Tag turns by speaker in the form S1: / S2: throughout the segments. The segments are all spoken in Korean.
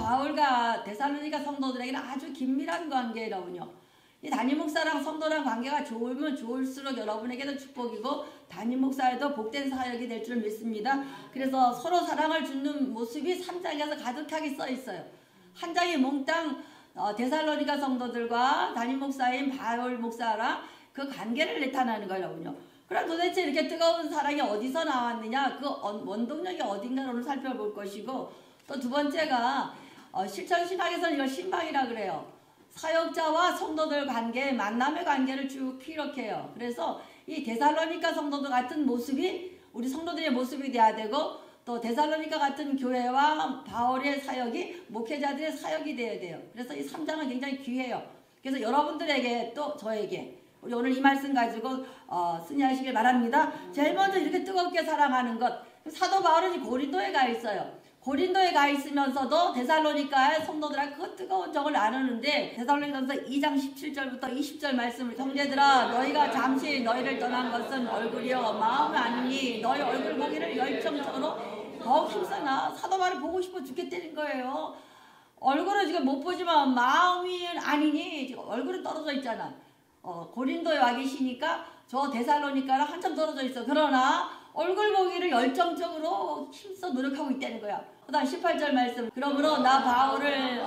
S1: 바울과 데살로니가 성도들에게는 아주 긴밀한 관계라군요. 이 담임 목사랑 성도랑 관계가 좋으면 좋을수록 여러분에게도 축복이고 담임 목사에도 복된 사역이 될 줄 믿습니다. 그래서 서로 사랑을 주는 모습이 3장에서 가득하게 써 있어요. 한 장이 몽땅 데살로니가 성도들과 담임 목사인 바울 목사랑 그 관계를 나타나는 거라군요. 그럼 도대체 이렇게 뜨거운 사랑이 어디서 나왔느냐? 그 원동력이 어딘가를 오늘 살펴볼 것이고, 또 두 번째가 실천신학에서는 이걸 신방이라 그래요. 사역자와 성도들 관계, 만남의 관계를 쭉 기록해요. 그래서 이 데살로니가 성도들 같은 모습이 우리 성도들의 모습이 돼야 되고, 또 데살로니가 같은 교회와 바울의 사역이 목회자들의 사역이 돼야 돼요. 그래서 이 3장은 굉장히 귀해요. 그래서 여러분들에게 또 저에게 우리 오늘 이 말씀 가지고 승리하시길 바랍니다. 제일 먼저 이렇게 뜨겁게 사랑하는 것, 사도 바울은 고린도에 가 있어요. 고린도에 가 있으면서도 데살로니가의 성도들과 그 뜨거운 정을 나누는데, 데살로니가서 2장 17절부터 20절 말씀을, 형제들아 너희가 잠시 너희를 떠난 것은 얼굴이요 마음이 아니니 너희 얼굴 보기를 열정적으로 더욱 힘쓰나. 사도 바울을 보고 싶어 죽겠다는 거예요. 얼굴은 지금 못 보지만 마음이 아니니 지금 얼굴은 떨어져 있잖아. 고린도에 와 계시니까 저 데살로니가랑 한참 떨어져 있어. 그러나 얼굴 보기를 열정적으로 힘써 노력하고 있다는 거야. 그 다음 18절 말씀, 그러므로 나 바울을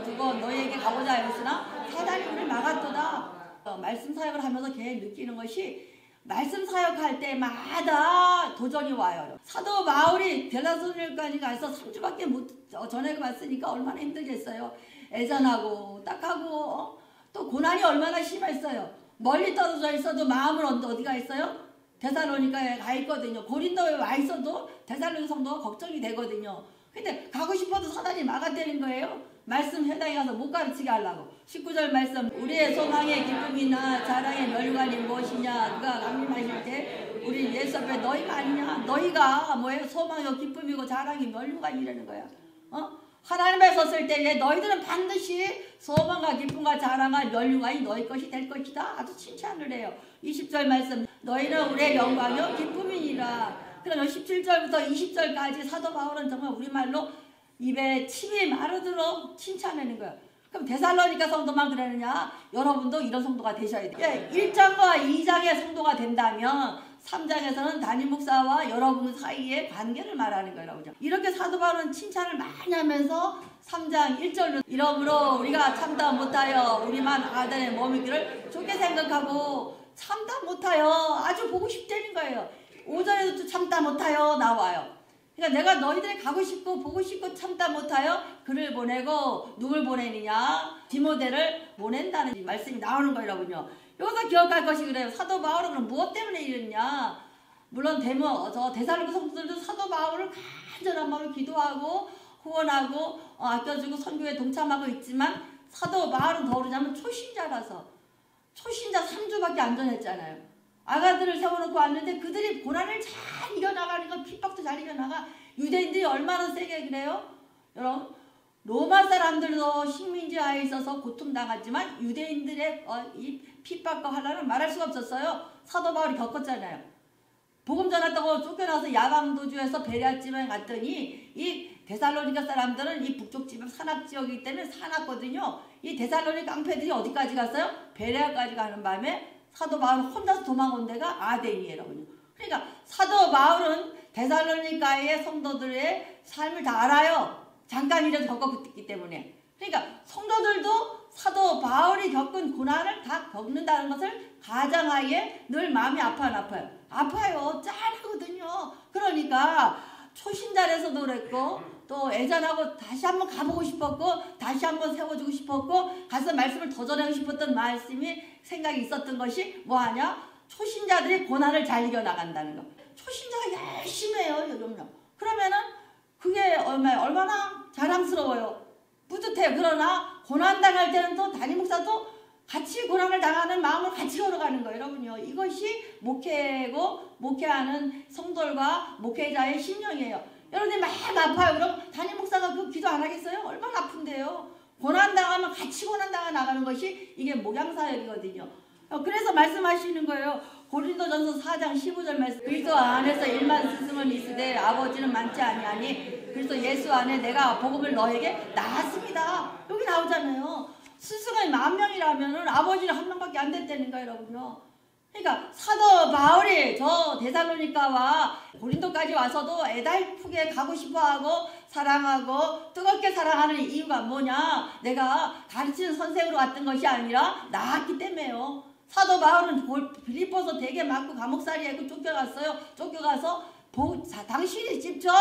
S1: 두고 너희에게 가보자 했으나 사단이 우리를 막았도다. 말씀 사역을 하면서 걔 느끼는 것이, 말씀 사역할 때마다 도전이 와요. 사도 바울이 데살로니가까지 가서 3주밖에 못 전해 갔으니까 얼마나 힘들겠어요. 애잔하고 딱하고 또 고난이 얼마나 심했어요. 멀리 떨어져 있어도 마음은 어디가 있어요? 데살로니가에 가 있거든요. 고린도에 와 있어도 데살로니가 성도가 걱정이 되거든요. 근데 가고 싶어도 사단이 막아대는 거예요. 말씀 회당에 가서 못 가르치게 하려고. 19절 말씀, 우리의 소망의 기쁨이나 자랑의 멸관이 무엇이냐. 누가 강림하실 때 우리 예수 앞에 너희가 아니냐. 너희가 뭐예요? 소망이고 기쁨이고 자랑이 멸관이라는 거야. 하나님 앞에 섰을 때에 너희들은 반드시 소망과 기쁨과 자랑과 멸관이 너희 것이 될 것이다. 아주 칭찬을 해요. 20절 말씀, 너희는 우리의 영광이요 기쁨이니라. 그러면 17절부터 20절까지 사도 바울은 정말 우리말로 입에 침이 마르도록 칭찬하는 거예요. 그럼 데살로니가 성도만 그러느냐? 여러분도 이런 성도가 되셔야 돼요. 1장과 2장의 성도가 된다면 3장에서는 담임 목사와 여러분 사이의 관계를 말하는 거라고. 이렇게 사도 바울은 칭찬을 많이 하면서 3장 1절로, 이러므로 우리가 참다 못하여 우리만 아들의 몸이기를 좋게 생각하고, 참다 못하여 아주 보고 싶다는 거예요. 5절에도 참다 못하여 나와요. 그러니까 내가 너희들이 가고 싶고 보고 싶고 참다 못하여 그를 보내고, 누굴 보내느냐? 디모데를 보낸다는 말씀이 나오는 거라군요. 여기서 기억할 것이 그래요. 사도 바울은 그럼 무엇 때문에 이랬냐? 물론 데살로니가 성도들도 사도 바울을 간절한 마음으로 기도하고 후원하고 아껴주고 선교에 동참하고 있지만, 사도 바울은 더 그러냐면 초신자라서, 초신자 3주밖에 안 전했잖아요. 아가들을 세워놓고 왔는데 그들이 고난을 잘 이겨나가는 거, 핍박도 잘 이겨나가. 유대인들이 얼마나 세게 그래요? 여러분, 로마 사람들도 식민지하에 있어서 고통당하지만 유대인들의 이 핍박과 환난은 말할 수가 없었어요. 사도 바울이 겪었잖아요. 복음 전했다고 쫓겨나서 야방도주에서 베레아 지방에 갔더니, 이 데살로니가 사람들은 이 북쪽 지방 산악지역이기 때문에 사납거든요. 이 데살로니가 깡패들이 어디까지 갔어요? 베레아까지 가는 밤에 사도 바울은 혼자서 도망온 데가 아데니에라고요. 그러니까 사도 바울은 데살로니가의 성도들의 삶을 다 알아요. 잠깐이라도 겪었기 때문에. 그러니까 성도들도 사도 바울이 겪은 고난을 다 겪는다는 것을 가장하에 늘 마음이 아파요. 아파요. 짠하거든요. 그러니까 초신자에서도 그랬고, 또 애잔하고 다시 한번 가보고 싶었고, 다시 한번 세워주고 싶었고, 가서 말씀을 더 전하고 싶었던 말씀이 생각이 있었던 것이 뭐하냐? 초신자들이 고난을 잘 이겨나간다는 거. 초신자가 열심히 해요. 여러분요. 그러면은 그게 얼마나 자랑스러워요. 뿌듯해요. 그러나 고난당할 때는 또 담임 목사도 같이 고난을 당하는 마음을 같이 걸어가는 거예요. 여러분요. 이것이 목회고 목회하는 성도들과 목회자의 심령이에요. 여러분이 막 아파요. 그럼 담임 목사가 그 기도 안 하겠어요? 얼마나 아픈데요. 고난당하면 같이 고난당하 나가는 것이 이게 목양사역이거든요. 그래서 말씀하시는 거예요. 고린도전서 4장 15절 말씀. 그리스도 안에서 일만 스승은 있으되 아버지는 많지 아니하니 그리스도 예수 안에 내가 복음을 너에게 낳았습니다. 여기 나오잖아요. 스승은 10,000명이라면은 아버지는 1명밖에 안 됐다는 거예요, 여러분요. 그러니까 사도 바울이 저 데살로니가와 고린도까지 와서도 애달프게 가고 싶어하고 사랑하고 뜨겁게 사랑하는 이유가 뭐냐? 내가 가르치는 선생으로 왔던 것이 아니라 나았기 때문에요. 사도 바울은 빌립보서 되게 맞고 감옥살이하고 쫓겨갔어요. 쫓겨가서 당신이 직접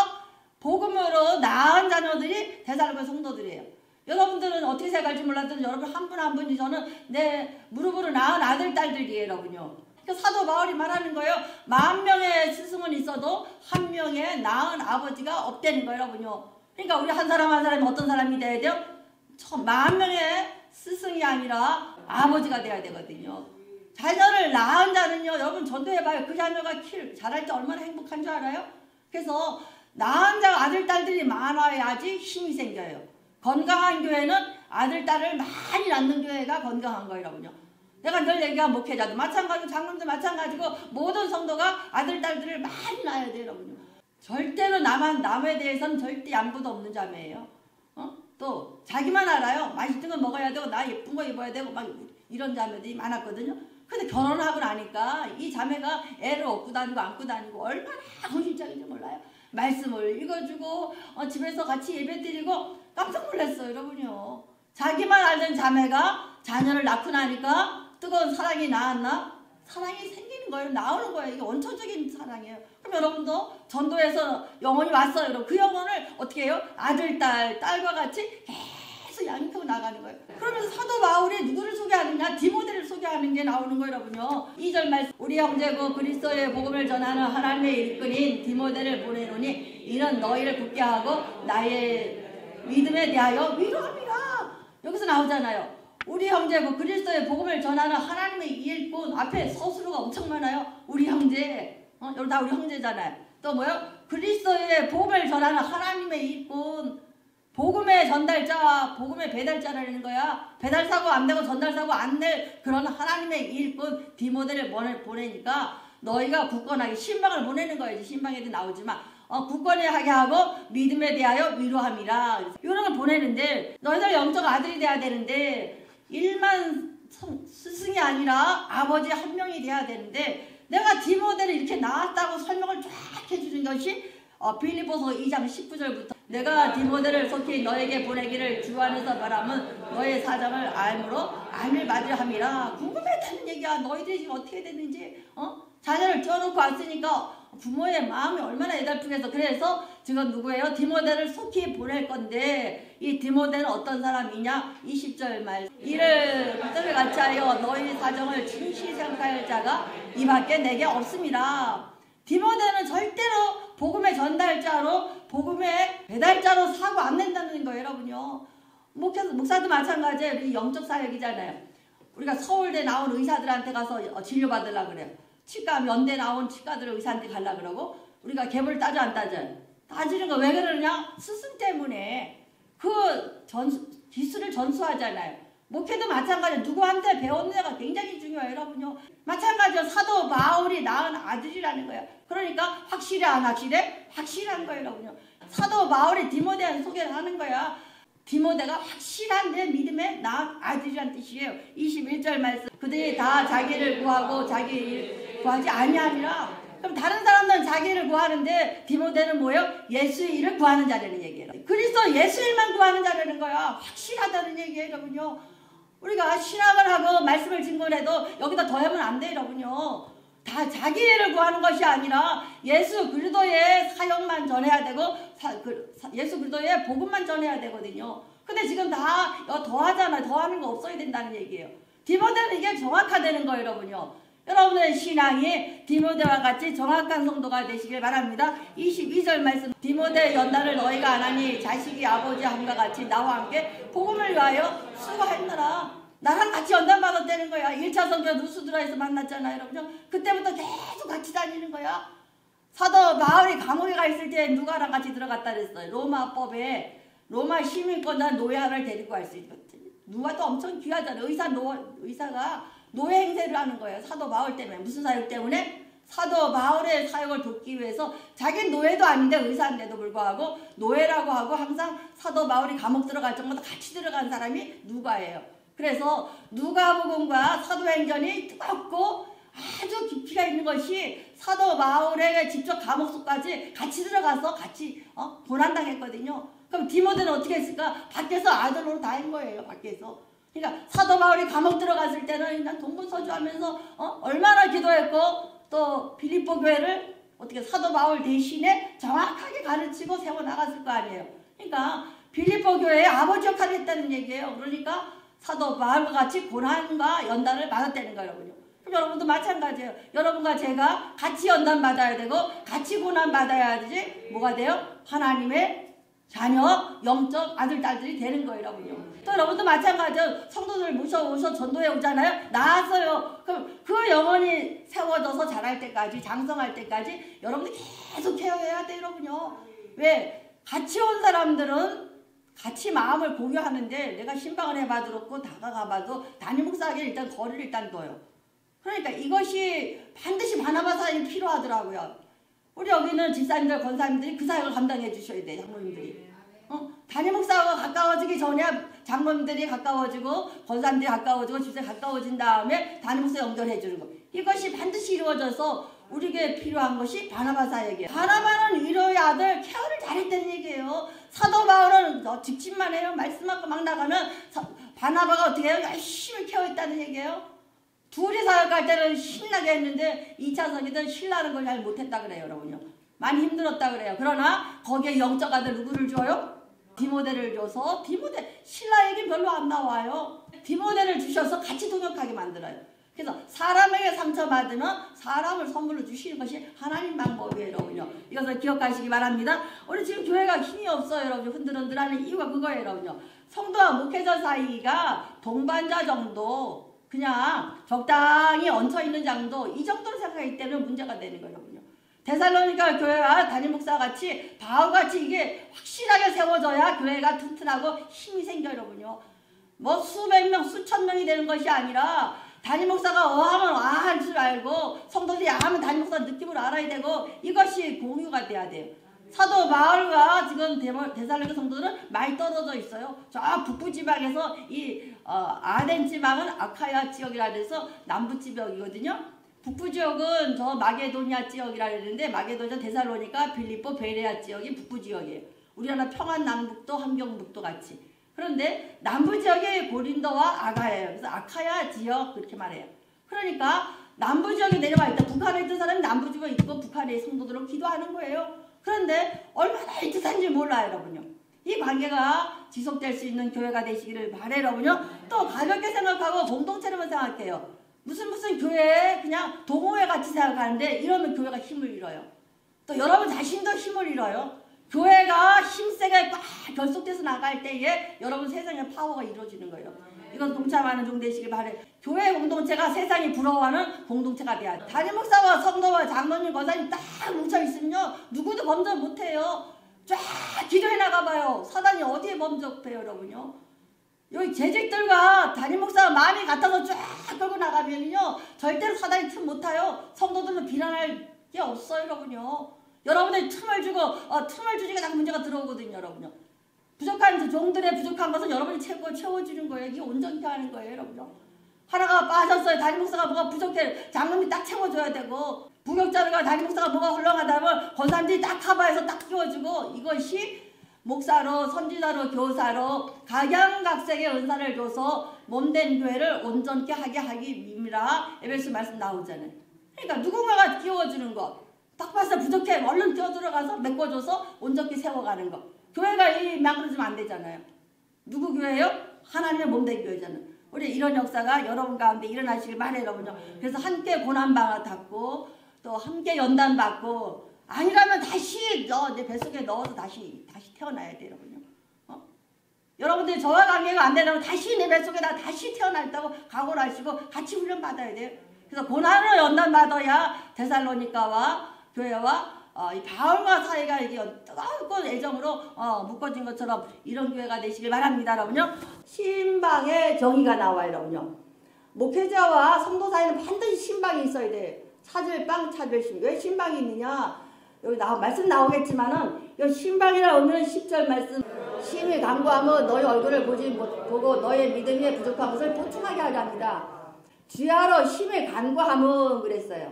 S1: 복음으로 낳은 자녀들이 데살로니가 성도들이에요. 여러분들은 어떻게 생각할지 몰라도 여러분 한 분 한 분이 저는 내 무릎으로 낳은 아들 딸들이에요, 여러분요. 그러니까 사도 바울이 말하는 거예요. 10,000명의 스승은 있어도 1명의 낳은 아버지가 없다는 거예요, 여러분요. 그러니까 우리 한 사람 한 사람이 어떤 사람이 돼야 돼요? 10,000명의 스승이 아니라 아버지가 돼야 되거든요. 자녀를 낳은 자는요, 여러분 전도해봐요. 그 자녀가 자랄 때 얼마나 행복한 줄 알아요? 그래서 낳은 자 아들 딸들이 많아야지 힘이 생겨요. 건강한 교회는 아들 딸을 많이 낳는 교회가 건강한 거예요, 여러분요. 내가 늘 얘기한 목회자도 마찬가지고 장로도 마찬가지고 모든 성도가 아들 딸들을 많이 낳아야 돼요, 여러분요. 절대로 남에 대해서는 절대 양보도 없는 자매예요. 또 자기만 알아요. 맛있는 거 먹어야 되고 나 예쁜 거 입어야 되고 막 이런 자매들이 많았거든요. 근데 결혼하고 나니까 이 자매가 애를 업고 다니고 안고 다니고 얼마나 헌신적인지 몰라요. 말씀을 읽어주고 집에서 같이 예배드리고 깜짝 놀랐어요, 여러분요. 자기만 알던 자매가 자녀를 낳고 나니까 뜨거운 사랑이 나왔나? 사랑이 생기는 거예요. 나오는 거예요. 이게 원초적인 사랑이에요. 그럼 여러분도 전도에서 영혼이 왔어요. 그럼 그 영혼을 어떻게 해요? 아들, 딸과 같이 계속 양육하고 나가는 거예요. 그러면서 사도 바울이 누구를 소개하느냐? 디모데를 소개하는 게 나오는 거예요, 여러분요. 2절 말씀. 우리 형제고 그리스도의 복음을 전하는 하나님의 일꾼인 디모데를 보내노니 이는 너희를 굳게 하고 나의 믿음에 대하여 위로함이라. 여기서 나오잖아요. 우리 형제고 그리스도의 복음을 전하는 하나님의 일꾼. 앞에 서술어가 엄청 많아요. 우리 형제. 여러분 다 우리 형제잖아요. 또 뭐요? 그리스도의 복음을 전하는 하나님의 일꾼. 복음의 전달자, 복음의 배달자라는 거야. 배달사고 안 되고 전달사고 안 될 그런 하나님의 일꾼 디모데를 보내니까 너희가 굳건하게 신방을 보내는 거예요. 신방에도 나오지만 굳건하게 하고 믿음에 대하여 위로함이라. 이런 걸 보내는데 너희들 영적 아들이 돼야 되는데 일만 스승이 아니라 아버지 1명이 돼야 되는데 내가 디모데를 이렇게 낳았다고 설명을 쫙 해주는 것이 빌립보서 2장 19절부터 내가 디모데를 속히 너에게 보내기를 주 안에서 바라면 너의 사정을 알을 맞으려 함이라. 궁금했다는 얘기야. 너희들이 지금 어떻게 됐는지. 자녀를 쪄놓고 왔으니까 부모의 마음이 얼마나 애달프겠어. 그래서 지금 누구예요? 디모데를 속히 보낼 건데 이 디모데는 어떤 사람이냐? 20절 말 이를 뜻을 같이 하여 너희 사정을 진실히 생각할 자가 이밖에 내게 없습니다. 디모데는 절대로 복음의 전달자로 복음의 배달자로 사고 안 낸다는 거예요, 여러분요. 목사도 마찬가지예요. 영적 사역이잖아요. 우리가 서울대 나온 의사들한테 가서 진료받으려고 그래요. 치과 연대 나온 치과들 의사한테 가려고 그러고 우리가 갭을 따져 안 따져요. 따지는 거 왜 그러냐? 스승 때문에 그 기술을 전수하잖아요. 목회도 마찬가지예요. 누구한테 배웠느냐가 굉장히 중요해요, 여러분요. 마찬가지로 사도 바울이 낳은 아들이라는 거예요. 그러니까 확실해 안 확실해? 확실한 거예요, 여러분요. 사도 바울이 디모데한테 소개를 하는 거야. 디모데가 확실한 내 믿음에 낳은 아들이란 뜻이에요. 21절 말씀. 그들이 다 자기를 구하고 자기 일 구하지 아니하니라. 그럼 다른 사람들은 자기 일을 구하는데 디모데는 뭐예요? 예수 일을 구하는 자라는 얘기예요. 그리스도 예수 일만 구하는 자라는 거야. 확실하다는 얘기예요, 여러분요. 우리가 신학을 하고 말씀을 증거해도 여기다 더하면 안 돼요, 여러분요. 다 자기 일을 구하는 것이 아니라 예수 그리스도의 사역만 전해야 되고 예수 그리스도의 복음만 전해야 되거든요. 근데 지금 다 더하잖아요. 더하는 거 없어야 된다는 얘기예요. 디모데는 이게 정확화되는 거예요, 여러분요. 여러분의 신앙이 디모데와 같이 정확한 성도가 되시길 바랍니다. 22절 말씀. 디모데 연단을 너희가 안 하니 자식이 아버지 함과 같이 나와 함께 복음을 위하여 수고했느라. 나랑 같이 연단 받았다는 거야. 1차 성교 루스드라에서 만났잖아요, 여러분. 그때부터 계속 같이 다니는 거야. 사도 바울이 감옥에 가 있을 때 누가랑 같이 들어갔다 그랬어요. 로마법에 로마 시민권자 노예를 데리고 갈 수 있거든요. 누가도 엄청 귀하잖아요. 의사가 노예 행세를 하는 거예요. 사도 바울 때문에. 무슨 사역 때문에? 사도 바울의 사역을 돕기 위해서 자기는 노예도 아닌데 의사인데도 불구하고 노예라고 하고 항상 사도 바울이 감옥 들어갈 정도로 같이 들어간 사람이 누가예요. 그래서 누가복음과 사도행전이 뜨겁고 아주 깊이가 있는 것이 사도 바울에게 직접 감옥 속까지 같이 들어가서 같이 고난당했거든요. 그럼 디모데는 어떻게 했을까? 밖에서 아들로 다 한 거예요. 밖에서. 그러니까 사도 바울이 감옥 들어갔을 때는 일단 동분서주하면서 얼마나 기도했고 또 빌립보 교회를 어떻게 사도 바울 대신에 정확하게 가르치고 세워나갔을 거 아니에요. 그러니까 빌립보 교회의 아버지 역할을 했다는 얘기예요. 그러니까 사도 바울과 같이 고난과 연단을 받았다는 거예요. 여러분요. 그럼 여러분도 마찬가지예요. 여러분과 제가 같이 연단 받아야 되고 같이 고난 받아야지 뭐가 돼요? 하나님의 자녀, 영적 아들, 딸들이 되는 거예요, 여러분요. 또 여러분도 마찬가지예요. 성도들 모셔 전도해 오잖아요. 나왔어요. 그럼 그 영혼이 세워져서 자랄 때까지, 장성할 때까지 여러분들 계속 케어해야 돼요, 여러분요. 왜? 같이 온 사람들은 같이 마음을 공유하는데 내가 신방을 해봐도 다가가봐도 담임 목사에게 일단 거리를 일단 둬요. 그러니까 이것이 반드시 바나바 사역이 필요하더라고요. 우리 여기는 집사님들, 권사님들이 그 사역을 감당해 주셔야 돼요. 장로님들이. 담임 목사하고 가까워지기 전에 장로님들이 가까워지고 권사님들이 가까워지고 집사님이 가까워진 다음에 담임 목사 연결해 주는 거. 이것이 반드시 이루어져서 우리에게 필요한 것이 바나바 사역이에요. 바나바는 위로의 아들 케어를 잘했다는 얘기예요. 사도 바울은 직진만 해요. 말씀하고 막 나가는 바나바가 어떻게 해요? 열심히 케어했다는 얘기예요. 둘이 사역할 때는 신나게 했는데 2차선이든 신나는 걸 잘 못했다 그래요. 여러분요. 많이 힘들었다 그래요. 그러나 거기에 영적 아들 누구를 줘요? 디모데를 줘서 신라 얘기 별로 안 나와요. 디모데를 주셔서 같이 동역하게 만들어요. 그래서 사람에게 상처받으면 사람을 선물로 주시는 것이 하나님 방법이에요. 여러분요. 이것을 기억하시기 바랍니다. 우리 지금 교회가 힘이 없어요. 여러분. 흔들흔들하는 이유가 그거예요. 여러분요. 성도와 목회자 사이가 동반자 정도 그냥 적당히 얹혀있는 정도 이 정도로 생각하기 때문에 문제가 되는 거예요. 여러분요. 데살로니가 교회와 담임 목사 같이 바울같이 이게 확실하게 세워져야 교회가 튼튼하고 힘이 생겨요. 여러분요. 뭐 수백 명 수천 명이 되는 것이 아니라 담임 목사가 어하면 할 줄 알고 성도들이 하면 담임 목사 느낌을 알아야 되고 이것이 공유가 돼야 돼요. 사도 바울과 지금 데살로니가 성도들은 많이 떨어져 있어요. 저 북부 지방에서 이 아덴 지방은 아카야 지역이라 해서 남부 지역이거든요. 북부 지역은 저 마게도니아 지역이라 그랬는데 마게도니아 데살로니가 빌립보 베레아 지역이 북부 지역이에요. 우리나라 평안 남북도 함경북도 같이. 그런데 남부 지역이 고린도와 아가예요. 그래서 아카야 지역 그렇게 말해요. 그러니까 남부 지역에 내려와 있다. 북한에 있던 사람이 남부 지역에 있고 북한의 성도들은 기도하는 거예요. 그런데 얼마나 애틋한지 몰라요. 여러분요. 이 관계가 지속될 수 있는 교회가 되시기를 바라요. 여러분요. 또 가볍게 생각하고 공동체로만 생각해요. 무슨 교회에 그냥 동호회 같이 생각하는데 이러면 교회가 힘을 잃어요. 또 여러분 자신도 힘을 잃어요. 교회가 힘세게 꽉 결속돼서 나갈 때에 여러분 세상에 파워가 이루어지는 거예요. 이건 동참하는 종 되시길 바래요. 교회 공동체가 세상이 부러워하는 공동체가 돼야 돼요. 담임 목사와 성도와 장로님, 권사님 딱 뭉쳐있으면요. 누구도 범접 못해요. 쫙 기도해 나가봐요. 사단이 어디에 범접해요. 여러분요. 여기 재직들과 담임 목사가 마음이 같아서 쫙 끌고 나가면요. 절대로 사단이 틈 못 타요. 성도들은 비난할 게 없어요. 여러분요. 여러분들이 틈을 주니까 딱 문제가 들어오거든요. 여러분요. 부족한 종들의 부족한 것은 여러분이 채워주는 거예요. 이게 온전케 하는 거예요. 여러분요. 하나가 빠졌어요. 담임 목사가 뭐가 부족해. 장로님이 딱 채워줘야 되고 부격자들과 담임 목사가 뭐가 훌륭하다면 권사님들이 딱 커버해서 딱 끼워주고 이것이 목사로 선지자로 교사로 각양각색의 은사를 줘서 몸된 교회를 온전케 하게 하기 위함이라 에베소 말씀 나오잖아요. 그러니까 누군가가 끼워주는 것. 딱 봐서 부족해. 얼른 뛰어들어가서 메꿔줘서 온전히 세워가는 것. 교회가 이 망그러지면 안 되잖아요. 누구 교회예요? 하나님의 몸된 교회잖아요. 우리 이런 역사가 여러분 가운데 일어나시길 바라요. 여러분요. 그래서 함께 고난받고 또 함께 연단받고 아니라면 다시 내 뱃속에 넣어서 다시 태어나야 돼요. 여러분요. 여러분들이 저와 관계가 안 되면 다시 내 뱃속에다 다시 태어났다고 각오를 하시고 같이 훈련 받아야 돼요. 그래서 고난으로 연단받아야 데살로니가와 교회와 이 바울과 사이가 이게 뜨거운 애정으로 묶어진 것처럼 이런 교회가 되시길 바랍니다. 여러분요. 신방의 정의가 나와요. 여러분요. 목회자와 성도 사이는 반드시 신방이 있어야 돼. 찾을 빵 찾을 신. 왜 신방이 있느냐? 여기 말씀 나오겠지만은 이 신방이라 오늘은 10절 말씀. 심히 간구하며 너희 얼굴을 보고 너의 믿음이 부족한 것을 보충하게 하려 합니다. 주야로 심히 간구하며 그랬어요.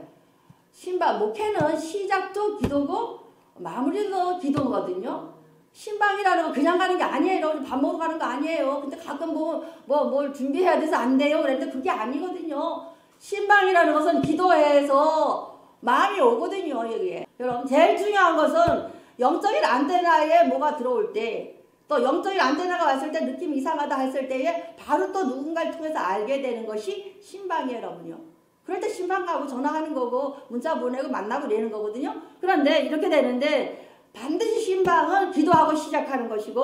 S1: 신방 목회는 시작도 기도고 마무리도 기도거든요. 신방이라는 거 그냥 가는 게 아니에요. 밥 먹으러 가는 거 아니에요. 근데 가끔 뭘 준비해야 돼서 안 돼요. 그랬는데 그게 아니거든요. 신방이라는 것은 기도해서 마음이 오거든요. 여기에. 여러분 제일 중요한 것은 영적인 안테나에 뭐가 들어올 때 또 영적인 안테나가 왔을 때 느낌이 이상하다 했을 때에 바로 또 누군가를 통해서 알게 되는 것이 신방이에요. 여러분요. 그럴 때 신방 가고 전화하는 거고 문자 보내고 만나고 이러는 거거든요. 그런데 이렇게 되는데 반드시 신방은 기도하고 시작하는 것이고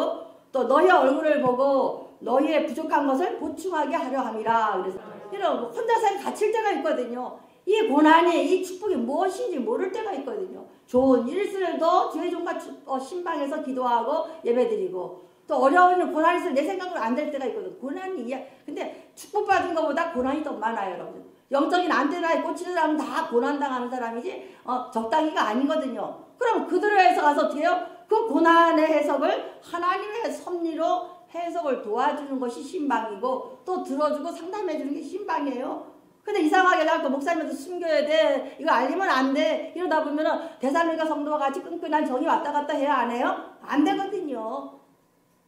S1: 또 너희의 얼굴을 보고 너희의 부족한 것을 보충하게 하려 함이라. 그래서 여러분 혼자서 갇힐 때가 있거든요. 이 고난이 이 축복이 무엇인지 모를 때가 있거든요. 좋은 일들도 주의 종과 신방에서 기도하고 예배드리고 또 어려운 고난이 있을 내 생각으로 안 될 때가 있거든요. 고난이 근데 축복받은 것보다 고난이 더 많아요. 여러분. 영적인 안테나에 꽂히는 사람은 다 고난당하는 사람이지 적당히가 아니거든요. 그럼 그들에서 가서 어떻게 해요? 그 고난의 해석을 하나님의 섭리로 해석을 도와주는 것이 신방이고 또 들어주고 상담해주는 게 신방이에요. 근데 이상하게 자꾸 목사님한테 숨겨야 돼. 이거 알리면 안 돼. 이러다 보면은 데살로니가 성도와 같이 끈끈한 정이 왔다 갔다 해야 안 해요? 안 되거든요.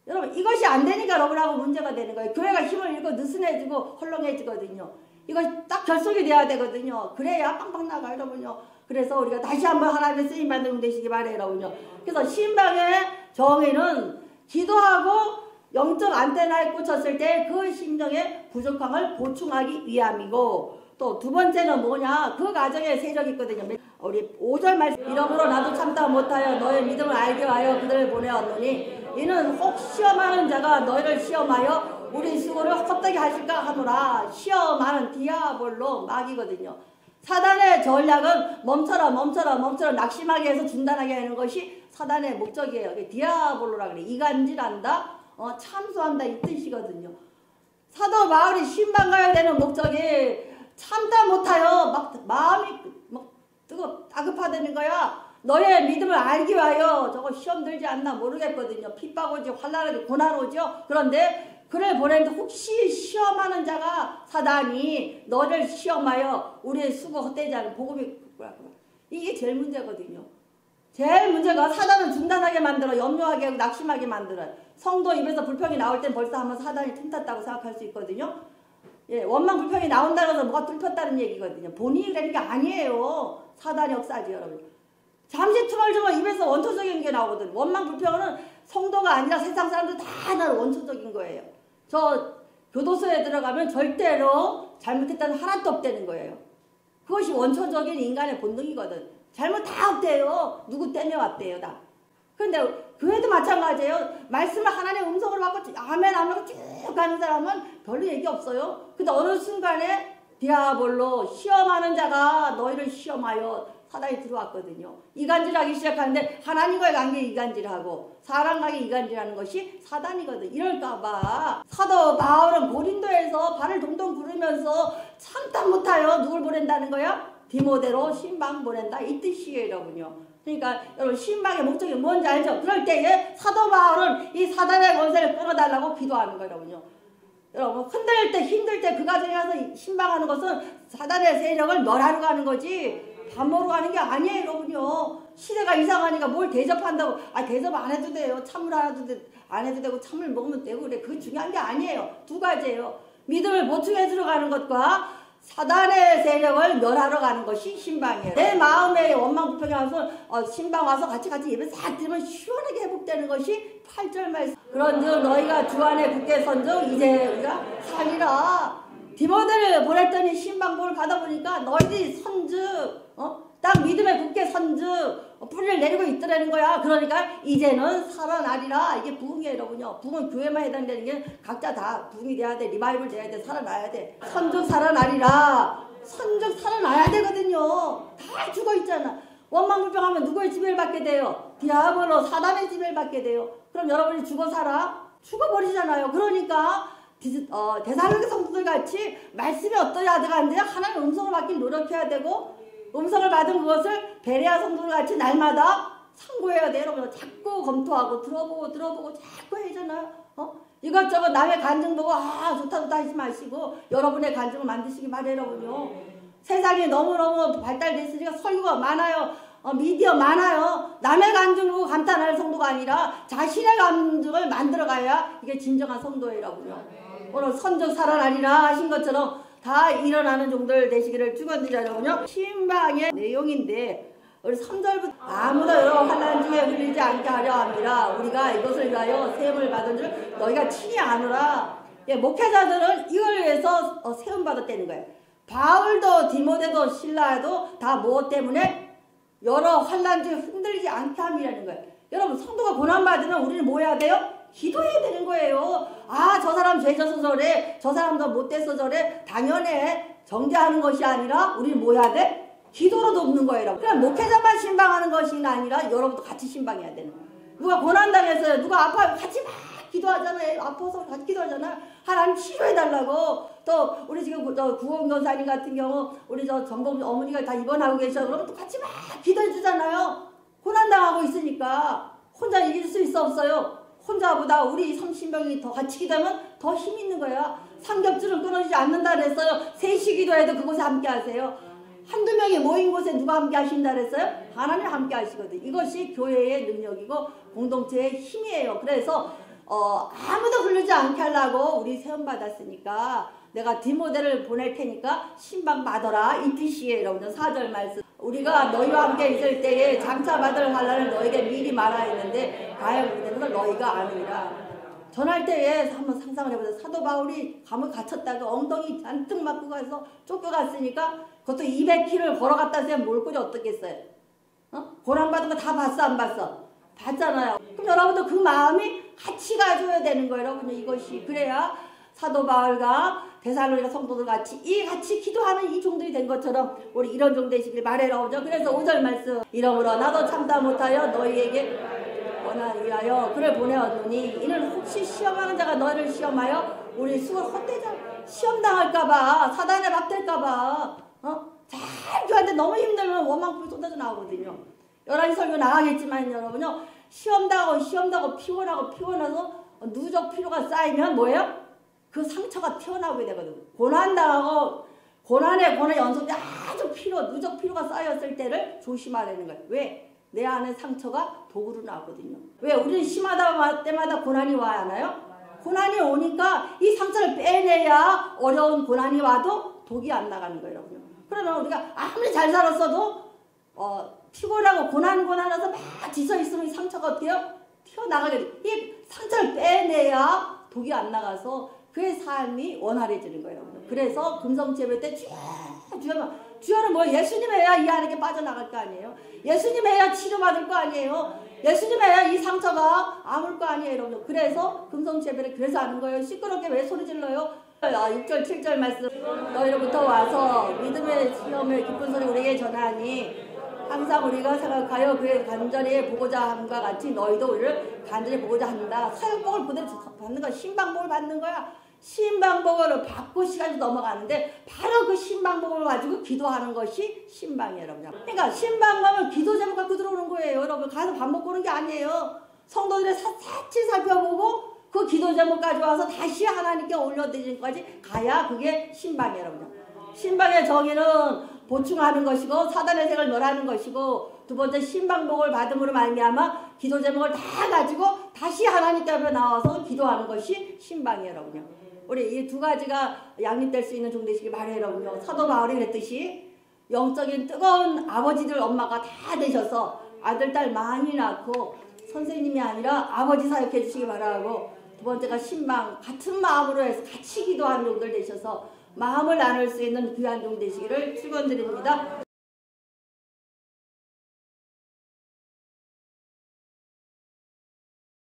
S1: 여러분 이것이 안 되니까 여러분하고 문제가 되는 거예요. 교회가 힘을 잃고 느슨해지고 헐렁해지거든요. 이거 딱 결속이 돼야 되거든요. 그래야 빵빵 나가요, 여러분요. 그래서 우리가 다시 한번 하나님의 쓰임받는 분 되시기 바래요, 여러분요. 그래서 신방의 정의는 기도하고 영적 안테나에 꽂혔을 때 그 심령의 부족함을 보충하기 위함이고 또 두 번째는 뭐냐? 그 가정에 세력이 있거든요. 우리 5절 말씀 이러므로 나도 참다 못하여 너의 믿음을 알게 하여 그들을 보내었노니 이는 혹 시험하는 자가 너희를 시험하여 우리 수고를 헛되게 하실까 하노라. 시험하는 디아볼로 마귀거든요. 사단의 전략은 멈춰라 낙심하게 해서 중단하게 하는 것이 사단의 목적이에요. 디아볼로라 그래. 이간질한다. 참소한다 이 뜻이거든요. 사도 바울이 신방 가야 되는 목적이 참다 못하여 마음이 다급하다는 거야. 너의 믿음을 알기 위하여 저거 시험 들지 않나 모르겠거든요. 핍박 오지 환난 오지 고난 오죠. 그런데 그를 보내는데 혹시 시험하는 자가 사단이 너를 시험하여 우리의 수고 헛되지 않은 복음이 이게 제일 문제거든요. 제일 문제가 사단은 중단하게 만들어 염려하게 하고 낙심하게 만들어요. 성도 입에서 불평이 나올 땐 벌써 한번 사단이 틈탔다고 생각할 수 있거든요. 예, 원망 불평이 나온다고 해서 뭐가 뚫혔다는 얘기거든요. 본인이 그러는 게 아니에요. 사단의 역사지 여러분. 잠시 틈을 주면 입에서 원초적인 게 나오거든. 원망 불평은 성도가 아니라 세상 사람들 다 나는 원초적인 거예요. 저 교도소에 들어가면 절대로 잘못했다는 하나도 없다는 거예요. 그것이 원초적인 인간의 본능이거든. 잘못 다 없대요. 누구 때문에 왔대요 다. 그런데 교회도 마찬가지예요. 말씀을 하나님의 음성으로 받고 아멘 하고 쭉 가는 사람은 별로 얘기 없어요. 근데 어느 순간에 디아볼로 시험하는 자가 너희를 시험하여 사단이 들어왔거든요. 이간질하기 시작하는데 하나님과의 관계에 이간질하고 사람과의 이간질하는 것이 사단이거든. 이럴까봐 사도 바울은 고린도에서 발을 동동 구르면서 참다 못하여 누굴 보낸다는 거야? 디모데로 신방 보낸다 이 뜻이에요 여러분요. 그러니까 여러분 신방의 목적이 뭔지 알죠? 그럴 때에 사도 바울은 이 사단의 권세를 끊어달라고 기도하는 거예요 여러분요. 여러분 흔들 때 힘들 때 그 가정에 가서 신방하는 것은 사단의 세력을 멸하러 가는 거지 밥 먹으러 가는 게 아니에요 여러분요. 시대가 이상하니까 뭘 대접한다고 대접 안 해도 돼요. 찬물 안 해도 되고 찬물 먹으면 되고 그래. 그게 중요한 게 아니에요. 두 가지예요. 믿음을 보충해 들어가는 것과 사단의 세력을 멸하러 가는 것이 신방이에요. 내 마음에 원망 불평이 와서 신방 와서 같이 예배 싹 드리면 시원하게 회복되는 것이 8절 말씀. 그런즉 너희가 주 안에 굳게 선즉 이제 우리가 살리라. 디모데를 보냈더니 신방복을 받아보니까 너희들이 선즉 딱 믿음에 굳게 선즉 뿌리를 내리고 있더라는 거야. 그러니까 이제는 살아나리라. 이게 부흥이에요 여러분요. 부흥은 교회만 해당되는 게 각자 다 부흥이 돼야 돼. 리바이벌 돼야 돼. 살아나야 돼. 선즉 살아나리라. 선즉 살아나야 되거든요. 다 죽어있잖아. 원망불평하면 누구의 지배를 받게 돼요? 디아볼로 사단의 지배를 받게 돼요. 그럼 여러분이 죽어 살아? 죽어버리잖아요. 그러니까 데살로니가 성도들 같이 말씀이 어떠해야 되는데 하나님 음성을 받길 노력해야 되고 음성을 받은 그것을 베레아 성도들 같이 날마다 상고해야 돼요. 여러분 자꾸 검토하고 들어보고 자꾸 해잖아요. 이것저것 남의 간증 보고 좋다 하지 마시고 여러분의 간증을 만드시기 바래요. 여러분요. 세상이 너무너무 발달됐으니까 설교가 많아요. 미디어 많아요. 남의 간증 보고 감탄할 성도가 아니라 자신의 간증을 만들어가야 이게 진정한 성도예요. 여러분요. 오늘 선적 살아나리라 하신 것처럼 다 일어나는 종들 되시기를 축원드려요. 여러분요. 신방의 내용인데 우리 3절부터 아무도 여러 환난 중에 흘리지 않게 하려 함이라 우리가 이것을 위하여 세움을 받은 줄 너희가 친히 아노라. 목회자들은 이걸 위해서 세움 받았다는 거예요. 바울도 디모데도 신라도 다 무엇 때문에 여러 환난 중에 흔들리지 않게 함이라는 거예요. 여러분 성도가 고난받으면 우리는 뭐 해야 돼요? 기도해야 되는 거예요. 저 사람 죄 져서 저래, 저 사람도 못돼서 저래. 당연해. 정죄하는 것이 아니라 우리는 뭐 해야 돼? 기도로 돕는 거예요. 그럼 목회자만 신방하는 것이 아니라 여러분도 같이 신방해야 되는 거예요. 누가 고난당했어요. 누가 아파요. 같이 막 기도하잖아요. 아파서 같이 기도하잖아요. 하나님 치료해달라고. 또 우리 지금 구원교사님 같은 경우 우리 전범 어머니가 다 입원하고 계셔. 그러면 또 같이 막 기도해주잖아요. 고난당하고 있으니까 혼자 이길 수 있어 없어요? 혼자보다 우리 30명이 더 같이 기도하면 더 힘 있는 거야. 삼겹줄은 끊어지지 않는다 그랬어요. 셋이 기도해도 그곳에 함께 하세요. 한두 명이 모인 곳에 누가 함께 하신다 그랬어요? 하나님 함께 하시거든. 이것이 교회의 능력이고 공동체의 힘이에요. 그래서 아무도 흐르지 않게 하려고 우리 세움 받았으니까 내가 디모데를 보낼 테니까 신방 받아라 이 뜻이에요. 여러분 4절 말씀. 우리가 너희와 함께 있을 때에 장차 받을 환난을 너에게 미리 말하야 했는데 과연 그된 것을 너희가 아느니라. 전할 때에 한번 상상을 해보세요. 사도 바울이 감옥에 갇혔다가 엉덩이 잔뜩 맞고 가서 쫓겨갔으니까 그것도 200km를 걸어갔다 해서 몰골이 어떻겠어요? 고난받은 거 다 봤어 안 봤어? 봤잖아요. 그럼 여러분도 그 마음이 같이 가져야 되는 거예요. 여러분 이것이 그래야 사도 바울과 데살로니가 성도들 같이 기도하는 이 종들이 된 것처럼 우리 이런 종 되시길 바래요. 그래서 5절 말씀 이러므로 나도 참다 못하여 너희에게 원하리하여 그를 보내었노니 이는 혹시 시험하는 자가 너희를 시험하여 우리 수고 헛되자 시험당할까봐 사단에 박될까봐 잘 교하는데 너무 힘들면 원망풀이 쏟아져 나오거든요. 11시 설교 나가겠지만 여러분요 시험당하고 피곤해서 누적 피로가 쌓이면 뭐예요? 그 상처가 튀어나오게 되거든요. 고난당하고 고난 연속돼 아주 누적 피로가 쌓였을 때를 조심하라는 거예요. 왜? 내 안에 상처가 독으로 나오거든요. 왜? 우리는 심하다 때마다 고난이 와야 하나요? 고난이 오니까 이 상처를 빼내야 어려운 고난이 와도 독이 안 나가는 거예요. 여러분. 그러면 우리가 아무리 잘 살았어도 피곤하고 고난해서 막 지쳐있으면 이 상처가 어때요? 튀어나가게 돼요. 이 상처를 빼내야 독이 안 나가서 그의 삶이 원활해지는 거예요. 여러분. 그래서 금성체배 때 주여는 뭐 예수님 해야 이 안에 빠져나갈 거 아니에요. 예수님 해야 치료받을 거 아니에요. 예수님 해야 이 상처가 아물 거 아니에요. 여러분. 그래서 금성체배를 그래서 하는 거예요. 시끄럽게 왜 소리 질러요? 6절 7절 말씀 너희로부터 와서 믿음의 시험을 기쁜 소리 우리에게 전하니 항상 우리가 생각하여 그의 간절히 보고자 함과 같이 너희도 우리를 간절히 보고자 한다. 사역복을 그대로 받는 거야. 신방복을 받는 거야. 신방복을 받고 시간이 넘어가는데 바로 그 신방복을 가지고 기도하는 것이 신방이에요. 여러분. 그러니까 신방 가면 기도 제목 갖고 들어오는 거예요. 여러분 가서 밥 먹고 오는 게 아니에요. 성도들의 사치 살펴보고 그 기도 제목 가져와서 다시 하나님께 올려드리기까지 가야 그게 신방이에요. 여러분. 신방의 정의는 보충하는 것이고 사단의 색을 멸하는 것이고 두 번째 신방복을 받음으로 말미암아 기도 제목을 다 가지고 다시 하나님께 앞에 나와서 기도하는 것이 신방이에요. 여러분요. 우리 이 두 가지가 양립될 수 있는 종 되시길 바래요. 여러분요. 사도 바울이 그랬듯이 영적인 뜨거운 아버지들 엄마가 다 되셔서 아들 딸 많이 낳고 선생님이 아니라 아버지 사역해 주시기 바라고 두 번째가 신방 같은 마음으로 해서 같이 기도하는 종들 되셔서 마음을 나눌 수 있는 귀한 종 되시기를 축원드립니다.